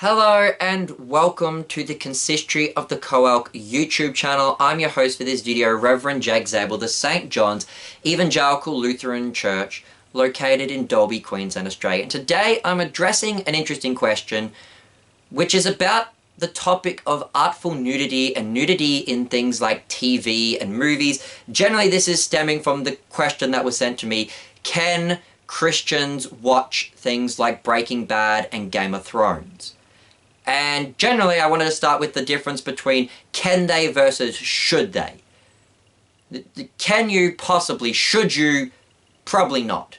Hello and welcome to the Consistory of the Coelc YouTube channel. I'm your host for this video, Reverend Zabel of St John's Evangelical Lutheran Church, located in Dalby, Queensland, Australia. And today I'm addressing an interesting question, which is about the topic of artful nudity and nudity in things like TV and movies. Generally, this is stemming from the question that was sent to me: can Christians watch things like Breaking Bad and Game of Thrones? And generally, I wanted to start with the difference between can they versus should they. Can you possibly, should you, probably not.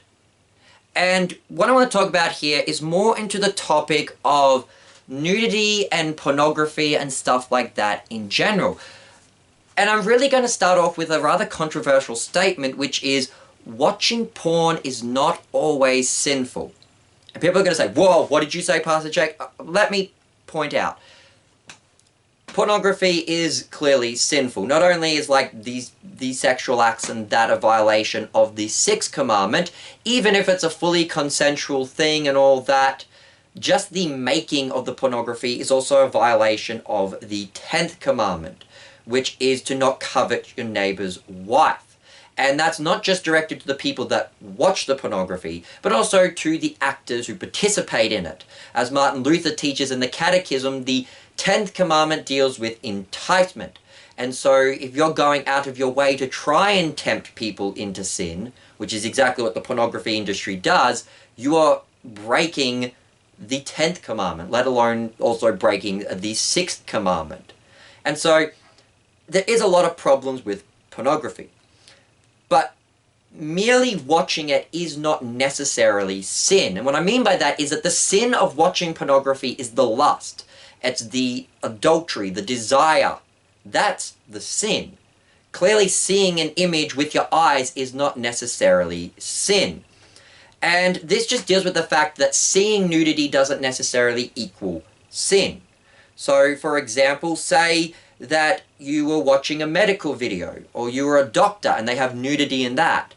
And what I want to talk about here is more into the topic of nudity and pornography and stuff like that in general. And I'm really going to start off with a rather controversial statement, which is watching porn is not always sinful. And people are going to say, whoa, what did you say, Pastor Jake? Let me point out, pornography is clearly sinful. Not only is like these sexual acts and that a violation of the 6th commandment, even if it's a fully consensual thing and all that, just the making of the pornography is also a violation of the 10th commandment, which is to not covet your neighbor's wife. And that's not just directed to the people that watch the pornography, but also to the actors who participate in it. As Martin Luther teaches in the Catechism, the 10th commandment deals with enticement. And so if you're going out of your way to try and tempt people into sin, which is exactly what the pornography industry does, you are breaking the 10th commandment, let alone also breaking the 6th commandment. And so there is a lot of problems with pornography. But merely watching it is not necessarily sin. And what I mean by that is that the sin of watching pornography is the lust. It's the adultery, the desire. That's the sin. Clearly, seeing an image with your eyes is not necessarily sin. And this just deals with the fact that seeing nudity doesn't necessarily equal sin. So, for example, say that you were watching a medical video, or you were a doctor and they have nudity in that.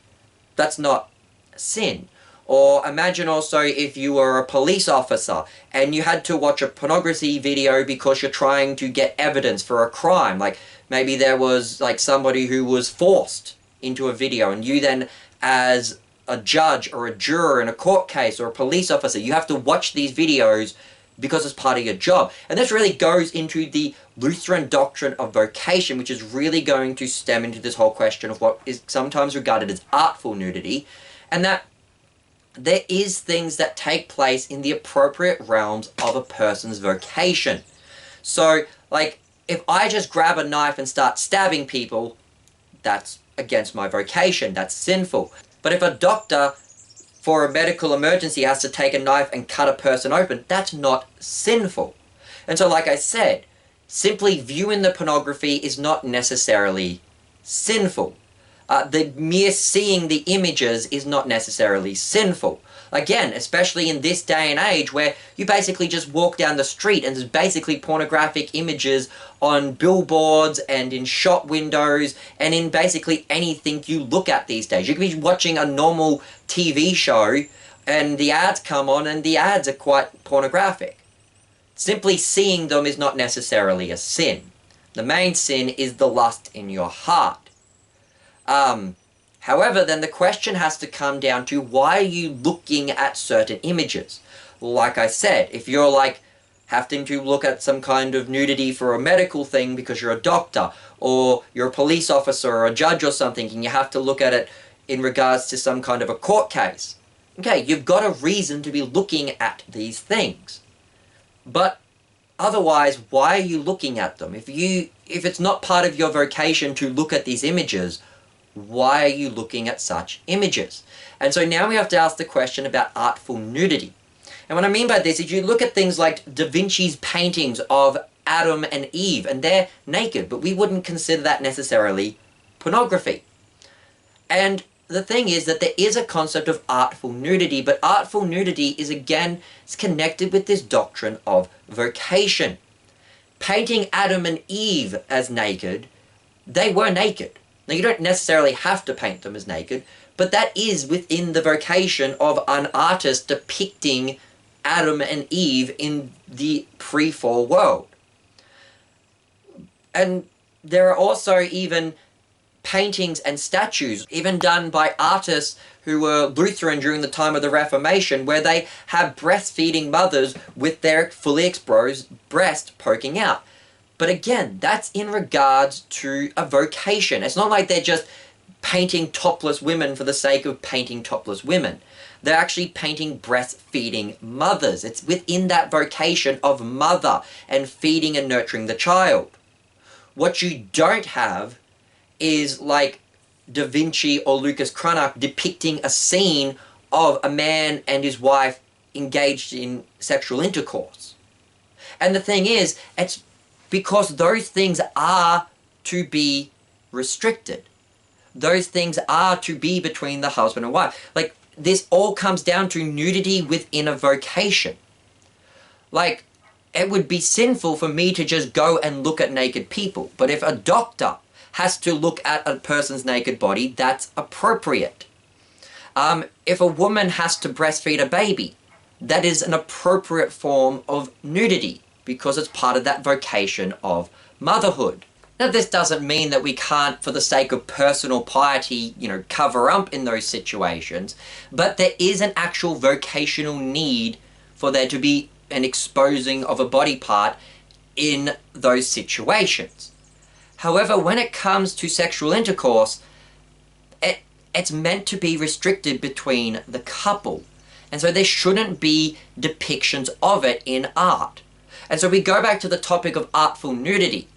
That's not sin. Or imagine also if you were a police officer and you had to watch a pornography video because you're trying to get evidence for a crime. Like maybe there was like somebody who was forced into a video, and you then, as a judge or a juror in a court case or a police officer, you have to watch these videos because it's part of your job. And this really goes into the Lutheran doctrine of vocation, which is really going to stem into this whole question of what is sometimes regarded as artful nudity, and that there is things that take place in the appropriate realms of a person's vocation. So, like, if I just grab a knife and start stabbing people, that's against my vocation, that's sinful. But if a doctor for a medical emergency has to take a knife and cut a person open, that's not sinful. And so, like I said, simply viewing the pornography is not necessarily sinful. The mere seeing the images is not necessarily sinful. Again, especially in this day and age where you basically just walk down the street and there's basically pornographic images on billboards and in shop windows and in basically anything you look at these days. You could be watching a normal TV show and the ads come on and the ads are quite pornographic. Simply seeing them is not necessarily a sin. The main sin is the lust in your heart. However, then the question has to come down to, why are you looking at certain images? Like I said, if you're like having to look at some kind of nudity for a medical thing because you're a doctor, or you're a police officer or a judge or something, and you have to look at it in regards to some kind of a court case, okay, you've got a reason to be looking at these things. But otherwise, why are you looking at them? If it's not part of your vocation to look at these images, why are you looking at such images? And so now we have to ask the question about artful nudity. And what I mean by this is you look at things like Da Vinci's paintings of Adam and Eve, and they're naked, but we wouldn't consider that necessarily pornography. And the thing is that there is a concept of artful nudity, but artful nudity is again connected with this doctrine of vocation. Painting Adam and Eve as naked, they were naked. Now, you don't necessarily have to paint them as naked, but that is within the vocation of an artist depicting Adam and Eve in the pre-fall world. And there are also even paintings and statues, even done by artists who were Lutheran during the time of the Reformation, where they have breastfeeding mothers with their fully exposed breast poking out. But again, that's in regards to a vocation. It's not like they're just painting topless women for the sake of painting topless women. They're actually painting breastfeeding mothers. It's within that vocation of mother and feeding and nurturing the child. What you don't have is like Da Vinci or Lucas Cranach depicting a scene of a man and his wife engaged in sexual intercourse. And the thing is, it's because those things are to be restricted. Those things are to be between the husband and wife. Like, this all comes down to nudity within a vocation. Like, it would be sinful for me to just go and look at naked people. But if a doctor has to look at a person's naked body, that's appropriate. If a woman has to breastfeed a baby, that is an appropriate form of nudity because it's part of that vocation of motherhood. Now, this doesn't mean that we can't, for the sake of personal piety, cover up in those situations, but there is an actual vocational need for there to be an exposing of a body part in those situations. However, when it comes to sexual intercourse, it's meant to be restricted between the couple. And so there shouldn't be depictions of it in art. And so we go back to the topic of artful nudity.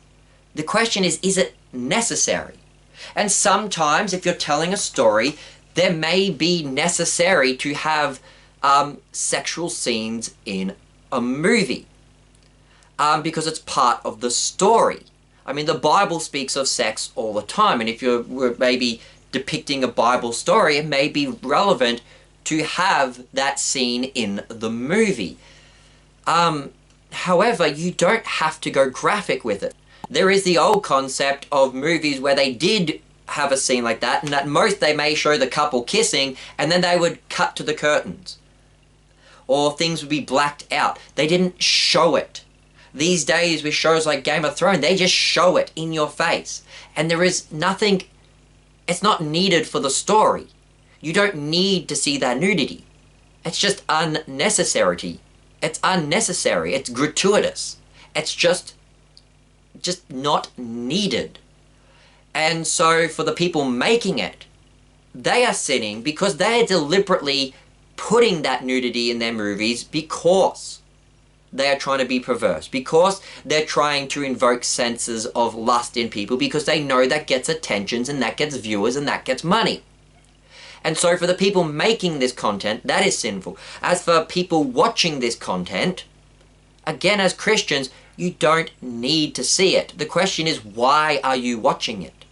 The question is it necessary? And sometimes, if you're telling a story, there may be necessary to have sexual scenes in a movie because it's part of the story. I mean, the Bible speaks of sex all the time, and if you're maybe depicting a Bible story, it may be relevant to have that scene in the movie. However, you don't have to go graphic with it. There is the old concept of movies where they did have a scene like that, and at most they may show the couple kissing, and then they would cut to the curtains. Or things would be blacked out. They didn't show it. These days with shows like Game of Thrones, they just show it in your face. And there is nothing, it's not needed for the story. You don't need to see that nudity. It's just unnecessary. It's unnecessary. It's gratuitous. It's just not needed. And so for the people making it, they are sinning because they are deliberately putting that nudity in their movies because they are trying to be perverse, because they're trying to invoke senses of lust in people, because they know that gets attentions and that gets viewers and that gets money. And so for the people making this content, that is sinful. As for people watching this content, again, as Christians, you don't need to see it. The question is, why are you watching it?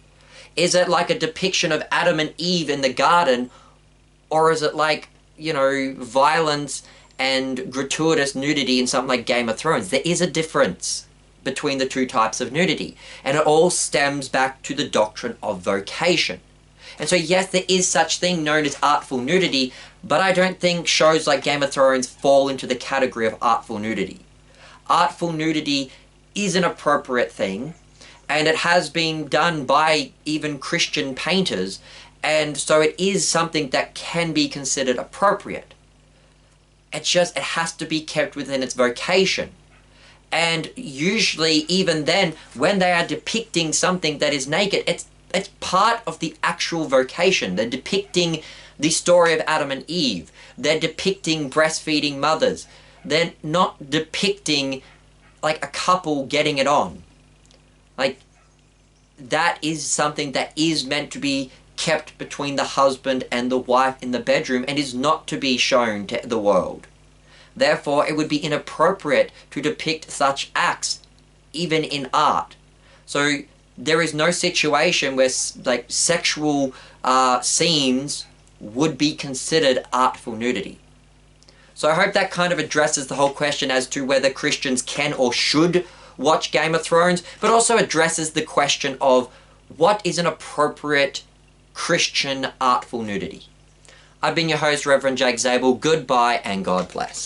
Is it like a depiction of Adam and Eve in the garden, or is it like, violence and gratuitous nudity in something like Game of Thrones? There is a difference between the two types of nudity, and it all stems back to the doctrine of vocation. And so yes, there is such thing known as artful nudity, but I don't think shows like Game of Thrones fall into the category of artful nudity. Artful nudity is an appropriate thing, and it has been done by even Christian painters, and so it is something that can be considered appropriate. It's just, it has to be kept within its vocation. And usually, even then, when they are depicting something that is naked, it's part of the actual vocation. They're depicting the story of Adam and Eve. They're depicting breastfeeding mothers. They're not depicting like a couple getting it on. Like, that is something that is meant to be kept between the husband and the wife in the bedroom and is not to be shown to the world. Therefore, it would be inappropriate to depict such acts even in art. So there is no situation where like sexual scenes would be considered artful nudity. So I hope that kind of addresses the whole question as to whether Christians can or should watch Game of Thrones, but also addresses the question of what is an appropriate Christian artful nudity. I've been your host, Reverend Jake Zabel. Goodbye and God bless.